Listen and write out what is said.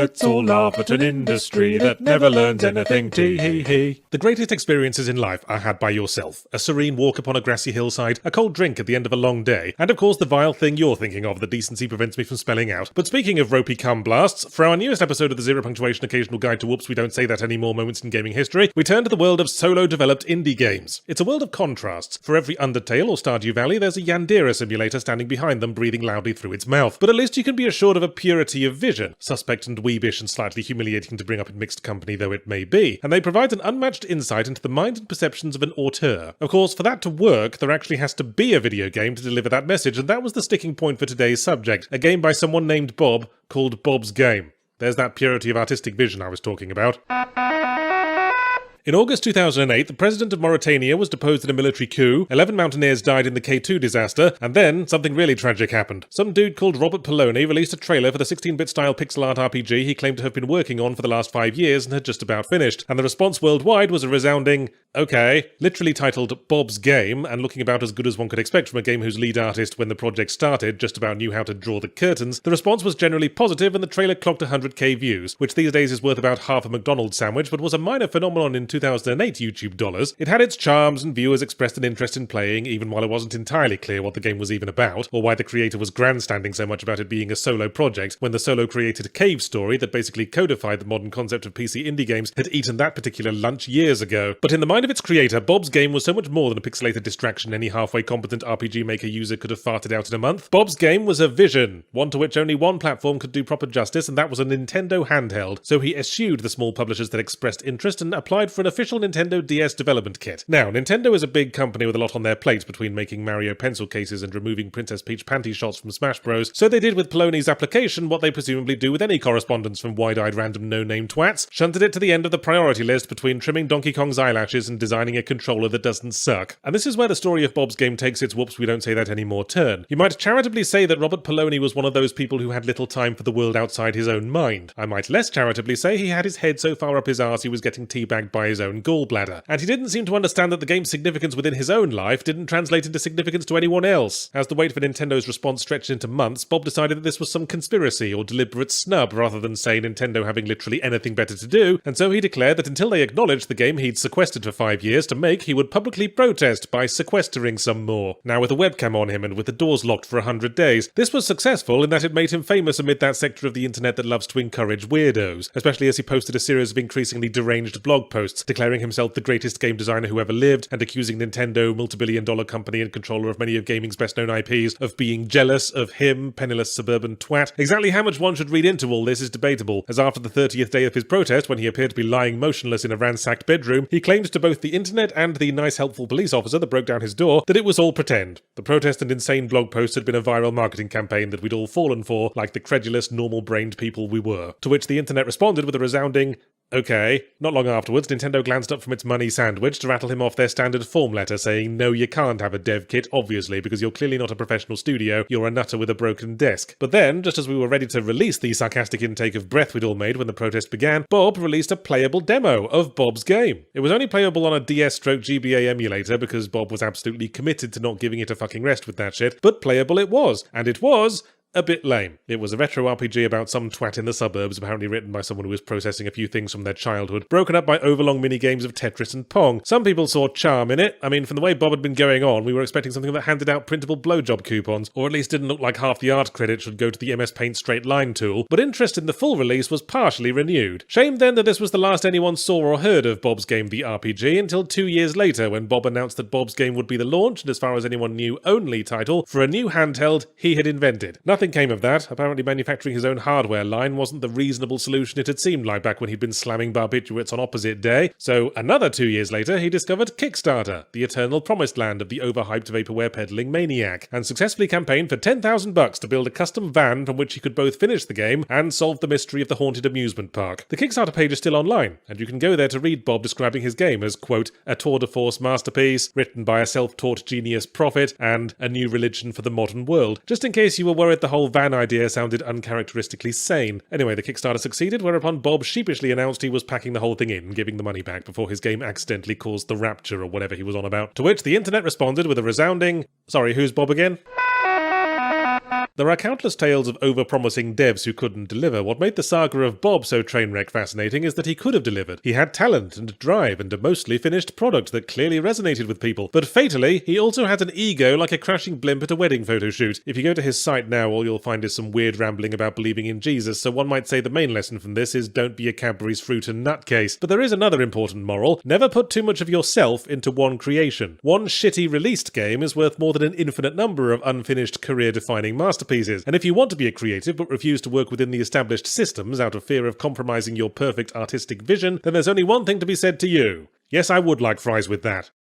Let's all laugh at an industry that never learns anything, tee-hee-hee. The greatest experiences in life are had by yourself. A serene walk upon a grassy hillside, a cold drink at the end of a long day, and of course the vile thing you're thinking of that decency prevents me from spelling out. But speaking of ropey cum blasts, for our newest episode of the Zero Punctuation Occasional Guide to Whoops We Don't Say That Anymore moments in gaming history, we turn to the world of solo-developed indie games. It's a world of contrasts. For every Undertale or Stardew Valley, there's a Yandere simulator standing behind them breathing loudly through its mouth. But at least you can be assured of a purity of vision, suspect and weebish and slightly humiliating to bring up in mixed company though it may be, and they provide an unmatched insight into the mind and perceptions of an auteur. Of course, for that to work, there actually has to be a video game to deliver that message, and that was the sticking point for today's subject, a game by someone named Bob called Bob's Game. There's that purity of artistic vision I was talking about. In August 2008, the president of Mauritania was deposed in a military coup, 11 mountaineers died in the K2 disaster, and then something really tragic happened. Some dude called Robert Poloni released a trailer for the 16-bit style pixel art RPG he claimed to have been working on for the last 5 years and had just about finished, and the response worldwide was a resounding, okay. Literally titled Bob's Game, and looking about as good as one could expect from a game whose lead artist, when the project started, just about knew how to draw the curtains, the response was generally positive and the trailer clocked 100k views, which these days is worth about half a McDonald's sandwich, but was a minor phenomenon in 2008 YouTube dollars. It had its charms and viewers expressed an interest in playing, even while it wasn't entirely clear what the game was even about, or why the creator was grandstanding so much about it being a solo project, when the solo created Cave Story that basically codified the modern concept of PC indie games had eaten that particular lunch years ago. But in the mind of its creator, Bob's Game was so much more than a pixelated distraction any halfway competent RPG Maker user could have farted out in a month. Bob's Game was a vision, one to which only one platform could do proper justice, and that was a Nintendo handheld, so he eschewed the small publishers that expressed interest and applied for an official Nintendo DS development kit. Now, Nintendo is a big company with a lot on their plate between making Mario pencil cases and removing Princess Peach panty shots from Smash Bros, so they did with Poloni's application what they presumably do with any correspondence from wide-eyed random no-name twats, shunted it to the end of the priority list between trimming Donkey Kong's eyelashes and designing a controller that doesn't suck. And this is where the story of Bob's Game takes its whoops we don't say that anymore turn. You might charitably say that Robert Poloni was one of those people who had little time for the world outside his own mind. I might less charitably say he had his head so far up his arse he was getting teabagged by his own gallbladder. And he didn't seem to understand that the game's significance within his own life didn't translate into significance to anyone else. As the wait for Nintendo's response stretched into months, Bob decided that this was some conspiracy or deliberate snub rather than, say, Nintendo having literally anything better to do, and so he declared that until they acknowledged the game he'd sequestered for 5 years to make, he would publicly protest by sequestering some more. Now with a webcam on him and with the doors locked for 100 days. This was successful in that it made him famous amid that sector of the internet that loves to encourage weirdos, especially as he posted a series of increasingly deranged blog posts declaring himself the greatest game designer who ever lived, and accusing Nintendo, multi-billion-dollar company and controller of many of gaming's best-known IPs, of being jealous of him, penniless suburban twat. Exactly how much one should read into all this is debatable, as after the 30th day of his protest, when he appeared to be lying motionless in a ransacked bedroom, he claimed to both the internet and the nice helpful police officer that broke down his door that it was all pretend. The protest and insane blog posts had been a viral marketing campaign that we'd all fallen for, like the credulous, normal-brained people we were. To which the internet responded with a resounding, okay. Not long afterwards, Nintendo glanced up from its money sandwich to rattle him off their standard form letter saying, no, you can't have a dev kit, obviously, because you're clearly not a professional studio, you're a nutter with a broken desk. But then, just as we were ready to release the sarcastic intake of breath we'd all made when the protest began, Bob released a playable demo of Bob's Game. It was only playable on a DS/GBA emulator because Bob was absolutely committed to not giving it a fucking rest with that shit, but playable it was, and it was a bit lame. It was a retro RPG about some twat in the suburbs, apparently written by someone who was processing a few things from their childhood, broken up by overlong mini-games of Tetris and Pong. Some people saw charm in it. I mean, from the way Bob had been going on, we were expecting something that handed out printable blowjob coupons, or at least didn't look like half the art credit should go to the MS Paint straight line tool, but interest in the full release was partially renewed. Shame then that this was the last anyone saw or heard of Bob's Game the RPG until 2 years later, when Bob announced that Bob's Game would be the launch, and as far as anyone knew, only title, for a new handheld he had invented. Nothing came of that. Apparently manufacturing his own hardware line wasn't the reasonable solution it had seemed like back when he'd been slamming barbiturates on Opposite Day, so another 2 years later he discovered Kickstarter, the eternal promised land of the overhyped vaporware peddling maniac, and successfully campaigned for $10,000 to build a custom van from which he could both finish the game and solve the mystery of the haunted amusement park. The Kickstarter page is still online, and you can go there to read Bob describing his game as, quote, a tour de force masterpiece, written by a self-taught genius prophet, and a new religion for the modern world, just in case you were worried the whole van idea sounded uncharacteristically sane. Anyway, the Kickstarter succeeded, whereupon Bob sheepishly announced he was packing the whole thing in and giving the money back before his game accidentally caused the rapture or whatever he was on about. To which the internet responded with a resounding, sorry, who's Bob again? There are countless tales of over-promising devs who couldn't deliver. What made the saga of Bob so trainwreck fascinating is that he could have delivered. He had talent and drive and a mostly finished product that clearly resonated with people. But fatally, he also had an ego like a crashing blimp at a wedding photo shoot. If you go to his site now, all you'll find is some weird rambling about believing in Jesus, so one might say the main lesson from this is don't be a Cadbury's fruit and nutcase. But there is another important moral: never put too much of yourself into one creation. One shitty released game is worth more than an infinite number of unfinished career-defining masterpieces, and if you want to be a creative but refuse to work within the established systems out of fear of compromising your perfect artistic vision, then there's only one thing to be said to you. Yes, I would like fries with that.